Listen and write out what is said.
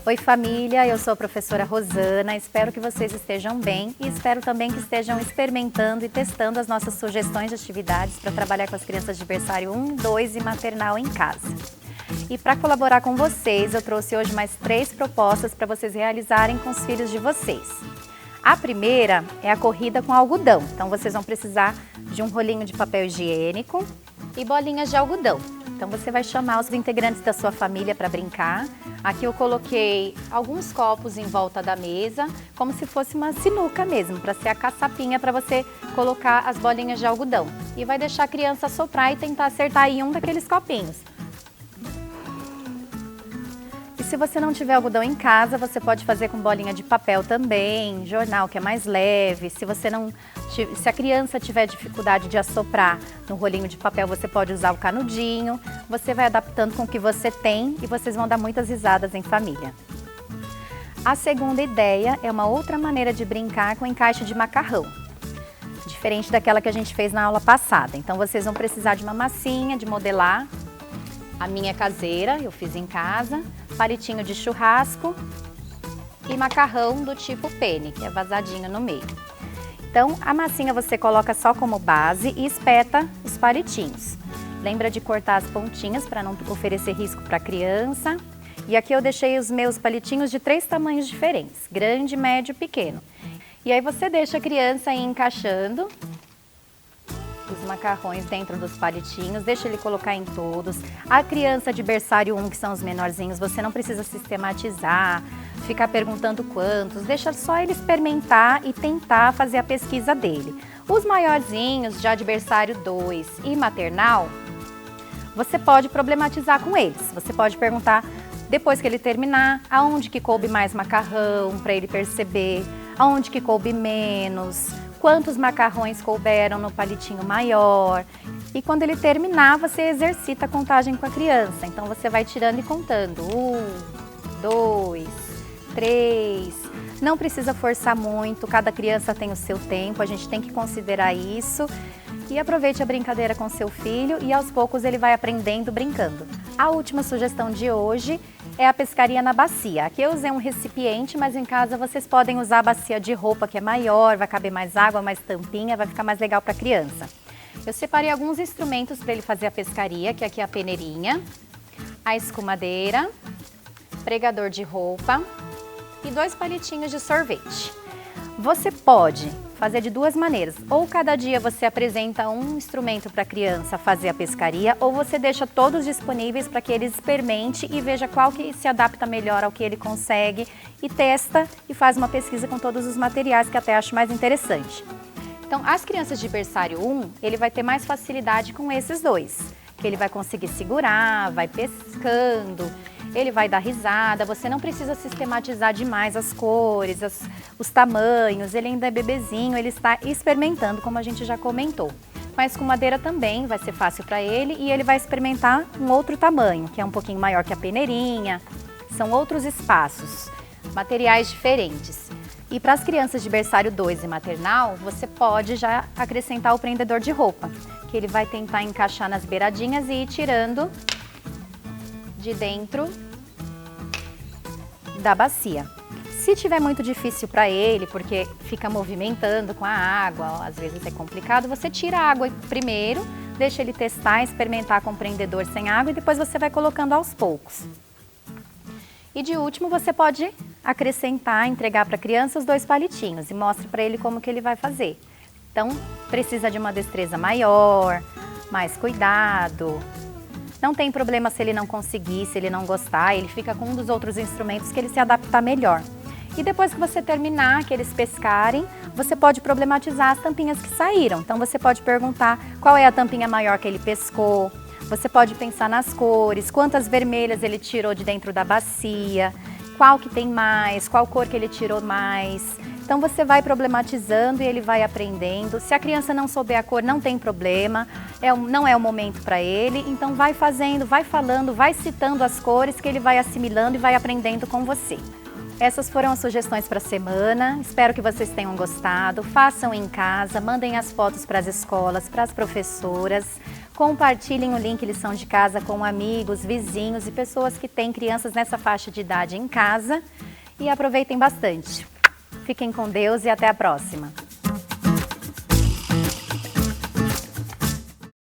Oi família, eu sou a professora Rosana, espero que vocês estejam bem e espero também que estejam experimentando e testando as nossas sugestões de atividades para trabalhar com as crianças de berçário 1, 2 e maternal em casa. E para colaborar com vocês, eu trouxe hoje mais 3 propostas para vocês realizarem com os filhos de vocês. A primeira é a corrida com algodão, então vocês vão precisar de um rolinho de papel higiênico e bolinhas de algodão. Então você vai chamar os integrantes da sua família para brincar. Aqui eu coloquei alguns copos em volta da mesa, como se fosse uma sinuca mesmo, para ser a caçapinha para você colocar as bolinhas de algodão. E vai deixar a criança soprar e tentar acertar em um daqueles copinhos. E se você não tiver algodão em casa, você pode fazer com bolinha de papel também, jornal que é mais leve. Se a criança tiver dificuldade de assoprar no rolinho de papel, você pode usar o canudinho. Você vai adaptando com o que você tem e vocês vão dar muitas risadas em família. A segunda ideia é uma outra maneira de brincar com encaixe de macarrão, diferente daquela que a gente fez na aula passada. Então vocês vão precisar de uma massinha de modelar. A minha é caseira, eu fiz em casa, palitinho de churrasco e macarrão do tipo penne, que é vazadinho no meio. Então, a massinha você coloca só como base e espeta os palitinhos. Lembra de cortar as pontinhas para não oferecer risco para a criança. E aqui eu deixei os meus palitinhos de 3 tamanhos diferentes, grande, médio e pequeno. E aí você deixa a criança ir encaixando os macarrões dentro dos palitinhos, deixa ele colocar em todos. A criança de berçário 1, que são os menorzinhos, você não precisa sistematizar, ficar perguntando quantos, deixa só ele experimentar e tentar fazer a pesquisa dele. Os maiorzinhos, já de berçário 2 e maternal, você pode problematizar com eles. Você pode perguntar, depois que ele terminar, aonde que coube mais macarrão, para ele perceber, aonde que coube menos, quantos macarrões couberam no palitinho maior. E quando ele terminar, você exercita a contagem com a criança. Então você vai tirando e contando. 1, 2, 3. Não precisa forçar muito, cada criança tem o seu tempo, a gente tem que considerar isso. E aproveite a brincadeira com seu filho e aos poucos ele vai aprendendo brincando. A última sugestão de hoje é a pescaria na bacia. Aqui eu usei um recipiente, mas em casa vocês podem usar a bacia de roupa que é maior, vai caber mais água, mais tampinha, vai ficar mais legal para a criança. Eu separei alguns instrumentos para ele fazer a pescaria, que aqui é a peneirinha, a escumadeira, pregador de roupa e 2 palitinhos de sorvete. Você pode fazer de 2 maneiras, ou cada dia você apresenta um instrumento para a criança fazer a pescaria, ou você deixa todos disponíveis para que ele experimente e veja qual que se adapta melhor ao que ele consegue e testa e faz uma pesquisa com todos os materiais, que até acho mais interessante. Então, as crianças de berçário 1, ele vai ter mais facilidade com esses 2, que ele vai conseguir segurar, vai pescando, ele vai dar risada, você não precisa sistematizar demais as cores, os tamanhos, ele ainda é bebezinho, ele está experimentando, como a gente já comentou. Com a escumadeira também vai ser fácil para ele e ele vai experimentar um outro tamanho, que é um pouquinho maior que a peneirinha, são outros espaços, materiais diferentes. E para as crianças de berçário 2 e maternal, você pode já acrescentar o prendedor de roupa, que ele vai tentar encaixar nas beiradinhas e ir tirando de dentro da bacia. Se tiver muito difícil para ele, porque fica movimentando com a água, às vezes é complicado, você tira a água primeiro, deixa ele testar, experimentar com o prendedor sem água e depois você vai colocando aos poucos. E de último você pode acrescentar, entregar para a criança os 2 palitinhos e mostra para ele como que ele vai fazer. Então precisa de uma destreza maior, mais cuidado. Não tem problema se ele não conseguir, se ele não gostar, ele fica com um dos outros instrumentos que ele se adapta melhor. E depois que você terminar, que eles pescarem, você pode problematizar as tampinhas que saíram. Então você pode perguntar qual é a tampinha maior que ele pescou, você pode pensar nas cores, quantas vermelhas ele tirou de dentro da bacia, qual que tem mais, qual cor que ele tirou mais. Então você vai problematizando e ele vai aprendendo. Se a criança não souber a cor, não tem problema, não é o momento para ele. Então vai fazendo, vai falando, vai citando as cores que ele vai assimilando e vai aprendendo com você. Essas foram as sugestões para a semana. Espero que vocês tenham gostado. Façam em casa, mandem as fotos para as escolas, para as professoras. Compartilhem o link Lição de Casa com amigos, vizinhos e pessoas que têm crianças nessa faixa de idade em casa e aproveitem bastante. Fiquem com Deus e até a próxima!